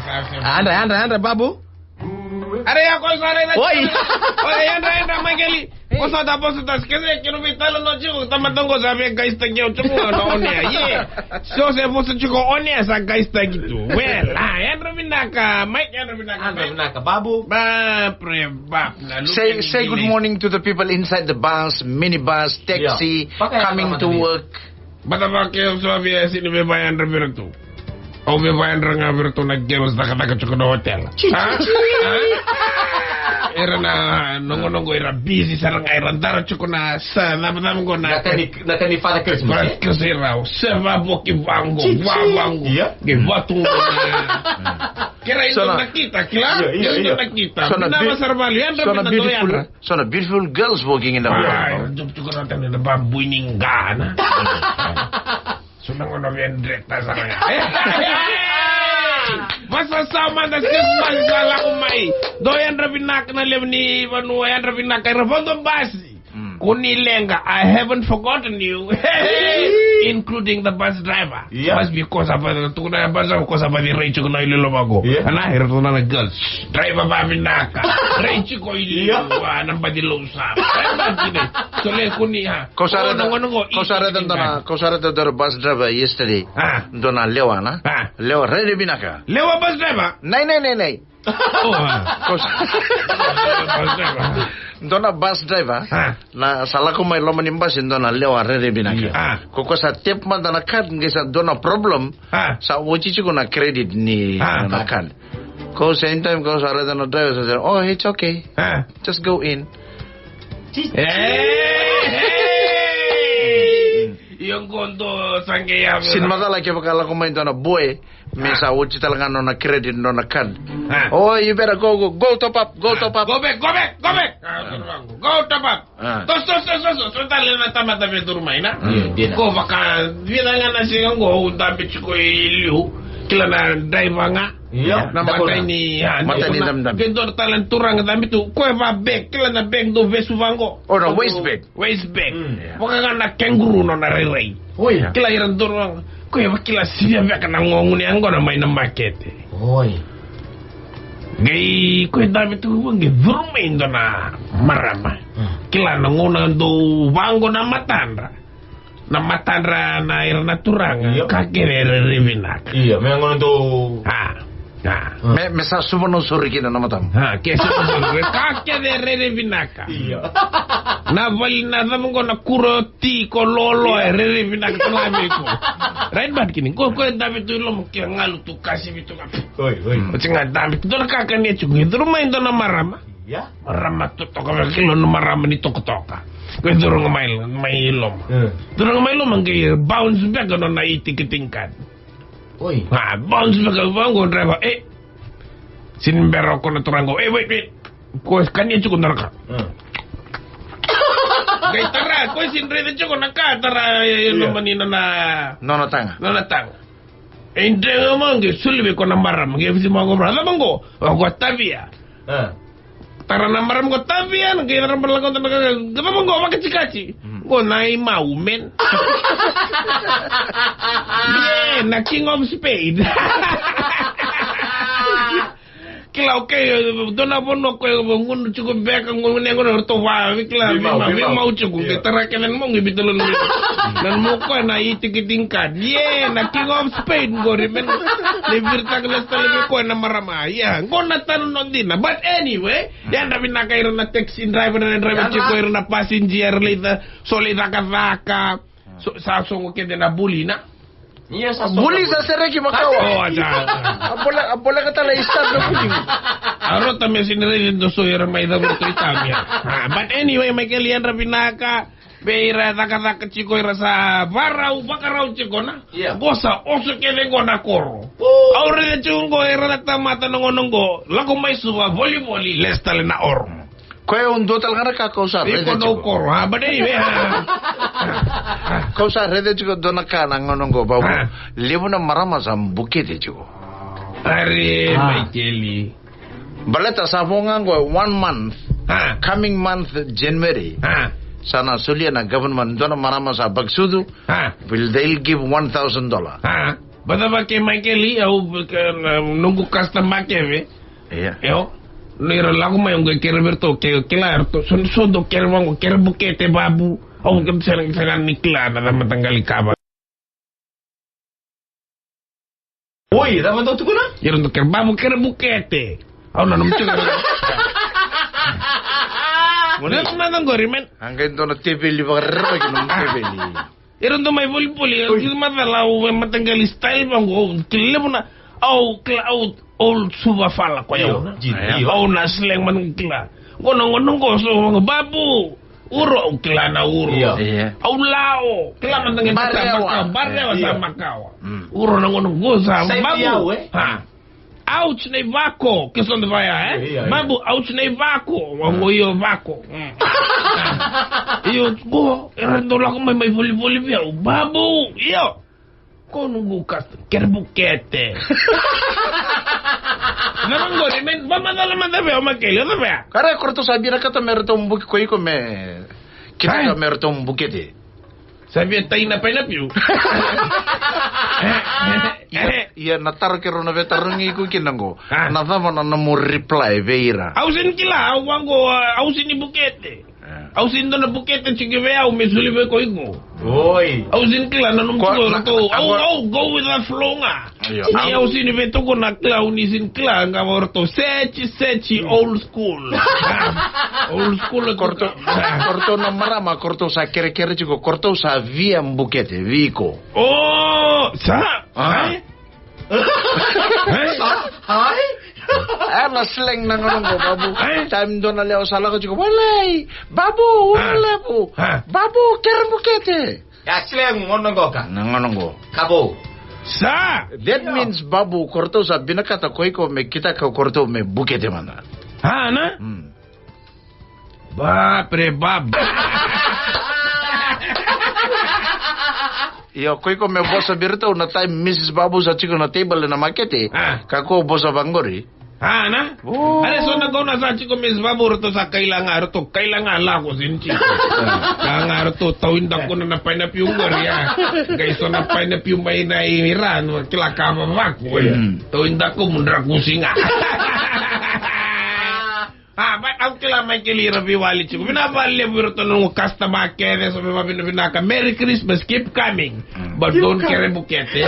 Andra, babu. Are ya ko sare na. Oi. Oye, entra, Mageli. Kosa da bosu das keze kino vitalo no chico tamatongo sabe guys tagi o chico no one. Ye. So se bosu chico one sa guys tagi tu. Well, entra binaka, Mike entra binaka. Babu. Ba pre bap na. Say good morning to the people inside the bus, minibus, taxi, coming to work. Bata ba ke so via sini be bayan revertu. O be bayan ranga vertu na geros da kata chico no hotel. Era na nongo era busy sarang iron daro chico na sa na ko na. Natani Father Christmas. Para que se rao, se va boki vango, que vatu. Kira itu nakita, kila itu nakita. Nama sarvali, So beautiful girls walking in the road. Jom cukup nanti ada bambu ini enggak, Sudah ngono vendetta sarang. Masa sama das Christmas salah umai. Doyan rabinak na levni vanu yan rabinak kay rabondo basi. Kuni lenga, I haven't forgotten you, including the bus driver. Must be because of the Rachel na ililo mago. And I heard na girls, driver ba minaka. Rachel ko ililo, nang badilosa. So le kuni ha. Kosara the bus driver yesterday. Dona lewa na. Lewa ready binaka. Lewa bus driver? Nay. Dona bus driver na salah ko may loman imbasin dona lewa rere binaka. Koko sa tip man na card ngisa dona problem sa uchichi ko na credit ni na card. Ko same time ko sa rere na driver sa oh it's okay. Just go in. Yung kondo sangkaya sinmata lagi bakal ko may dona boy mesa uchi talaga no na credit no na card. Oh you better go top up. Go back. Go top up. Tos. Tali na tama tabi turmay na. Ko baka bilangan na siya go dapat ko iliu kila na driver nga. Namatay ni damdam. Gendor talan turang dami tu ko ba bag kila na bag do vesu vango. Or a waist bag. Baka nga na kangaroo no na rerei. Kila iran turang ko ba kila siya ba kana ngonguni ango na may na market. Gay ko dami tu wangi durmindo na marama. Kila na ngona do vango na matandra. Na matandra na iran na turang kakere revinak. Memang do. Mesa subono suri kina na matam. Kesa kakere revinaka. Na vali na zamango na kuroti ko lolo revinaka tulami ko. Right bad kini ko dami tu lo mkia ngalu tu kasi bitu ka. Cinga dami tu kakane chungi durmai ndo na marama. Marama tu toka kilo na marama ni toka. Ko durung mai lom. Durung mai lom ngi bounce back no na itikitingkan. Bounce back vango driver sinbero ko na turango wait ko kanya chuko naraka gay tara ko sinre de chuko naka tara no manina na no tanga ende mangi sulbe ko na maram ngi fisi mango brada mango ko tabia tara na maram ko tabia ngi na berlaku tanaga gaba mango makachikachi ko nai maumen na king of spade kila dona bono ko ngun cukup beka ngun ngun to wa kila mau cukup tara kenen mo ngi bitolo nan mo ko na itikitingkan na king of spade ngori men liberta kelas tali ko na marama ngona tan no dina but anyway yan rabi na kairo na taxi driver chiko na passenger later solida kazaka sa songo kede na bulina. Bully sa sereki makawa. Abola ka tala istad na kuling. Aro tamya sinire do so era may dabo to itamya. But anyway, may kalian rabinaka beira taka chiko era sa barau bakarau chiko na. Gosa oso kede gona koro. Aure de chungo era na tamata nongo lago may suwa volleyball lestale na ormo. Kaya un total kana ka kausa rede chiko. Koro ha but anyway. Kausa rede chiko dona ka nongo babu. Lebu na marama sam bukete chiko. Are Michaeli. Baleta sa fongang go 1 month. Coming month January. Sana sulia na government dona marama sa bagsudu. Will they'll give $1,000. Bata pakai Michaeli au nunggu custom pakai Iya. Yo, nira lagu may ungay kiraberto ke kilarto sondo kirwango kirabukete babu au kan serang nikla na matanggali kaba. Oi, dapat tahu tu kuna? Yero ndo babu kirabukete. Au na numchuga. Wala manang gori men. Hanggang doon na tebeli bakar kinum tebeli. Yero ndo may volleyball yero matalaw matanggali style bango kilabuna au old suba fala ko yaw au na sleng man kila ngono ko so mga babu uro kila na uro au lao kila man dengan barrewa sa Macau uro na ngono go sa babu ha ouch na vako que son de vaya babu ouch na vako wango yo vako yo go erando la ko may volleyball babu yo kono bukas kerbukete Naman gori men mamadala madabe o makeli o dabe Kare korto sabi na kata meron tong buki ko me kita ka meron tong bukete sabi tay na piu Iya natar kero na vetarungi ko kinango nadama na mo reply veira ausin kila wango ausin ni bukete ausin do na bukete chigive au mesulive ko igo Oi. Ausin kila na numtugo to au go with the flow nga ni ausin veto ko na kila unisin kila nga orto sechi old school korto na marama korto sa kere chico korto sa via mbukete viko oh sa hai Ana slang na ngano ko babu time do na leo sala ko chico walay babu wala po babu kere mbukete Ya slang ngono ko ka. Nangono ko Kabo. sa that means babu korto sa binakata ko me kita ka korto me bukete mana ha na Bapre bab. Yo ko me bosa birto na time Mrs. Babu sa chico na table na makete. Kako bosa bangori. Na? Are so nagaw na sa chico Mrs. Babu to sa kailangan la ko sin chico. Kailangan to tawin ko na napay na piungor ya. Kay so napay na piumay na Iran kila ka mabak ko. Tawin ko mundra kusinga. Ba't ang kila may kilira biwali chico? Binabali birto nung customer care so binaka Merry Christmas, keep coming. But don't carry bukete.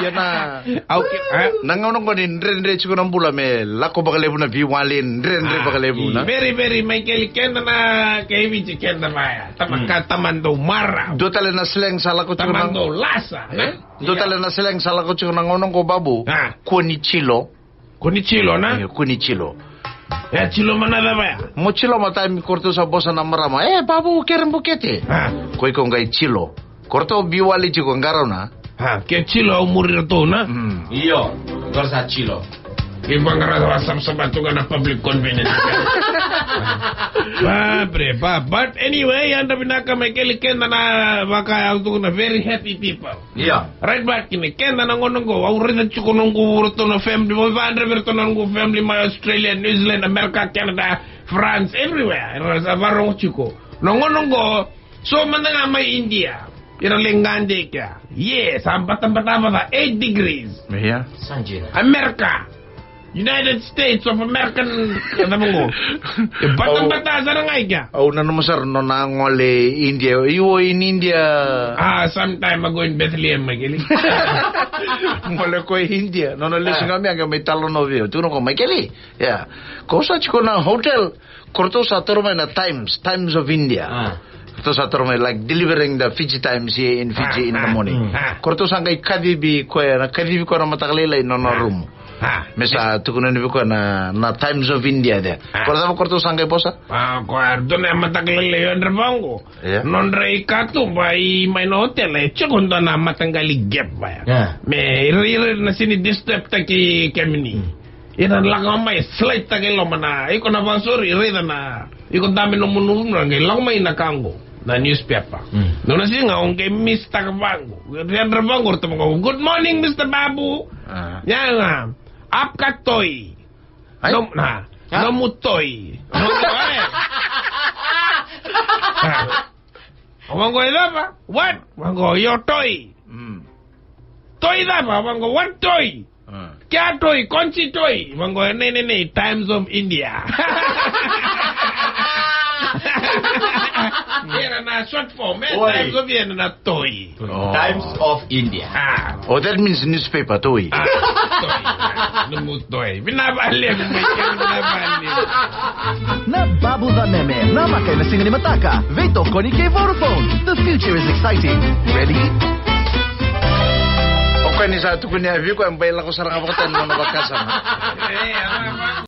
Yan na. Nangaunong ko din renre chico ng bula me lako bakalebu na biwali renre bakalebu na. Very may kilikenda na kaibi chikenda maya. Tamando mara. Do tala na slang sala ko chico ng tamando lasa. Do tala na slang sala ko chico nangaunong ko babu. Kunichilo na? Kunichilo. Chilo manada ba? Mo chilo mata mi korto sa bosa na marama. Babu keren bukete. Koi ko ngai chilo. Korto biwali chico ngaro na. Ke chilo umurir to na? Iyo, korsa chilo. Ibang ngara sa tunga na public convenience. But anyway, anda binaka may kilikenda na baka na very happy people. Yeah. Right back kini kenda na ngonong go. Aurita chuko nung urto na family. Mo vandre verto nung family my Australia, New Zealand, America, Canada, France, everywhere. Sa varong chuko. Nongonong go. So mandanga may India. Iralingande ka. Yes, ang batang-bata 8 degrees. Yeah. Sanjina. America. United States of American mo. Batang-bata sa nangay ka. Na naman sir no nangole India. You in India. Sometime ago in Bethlehem magili. Mole ko India. No listen kami ang may talo novio. Tuno ko magili. Yeah. Kosa chiko na hotel. Korto sa turma na Times of India. Korto sa turma like delivering the Fiji Times here in Fiji in the morning. Korto sa kay kadibi ko na matakalilay no room. Mesa tukunan ko na Times of India de. Korto sangkay posa? Doon na matagalala yun rabango. Non ray kato ba may hotel chukundo na matanggali gap ba. Me rir na sinidistep ta ki kemini. Iran lang may slight tagilo mana. Iko na bansuri rir na. Iko dami no munun ngay lang may nakango. Na newspaper. No na siya nga kay Mr. Bango. Riyan rabango mo. Good morning Mr. Babu. Yan nga. Apkatoy. Namutoy. Wango ila ba? What? Wango yotoy. Toy da ba mango what toy? Kya toy? Konsi toy? Mango nee, Times of India. Here na short form, Times of India na toy. Times of India. Oh, that means newspaper, toy. Toy. Lumut toy. Binabali mo binabali. Na babu da meme, na makay na singa ni Mataka. Veto ko ni kay Vodafone. The future is exciting. Ready? Okay, ni sa ito ko niya, ko ang bayla ko sa rangabotan mo na bakasama.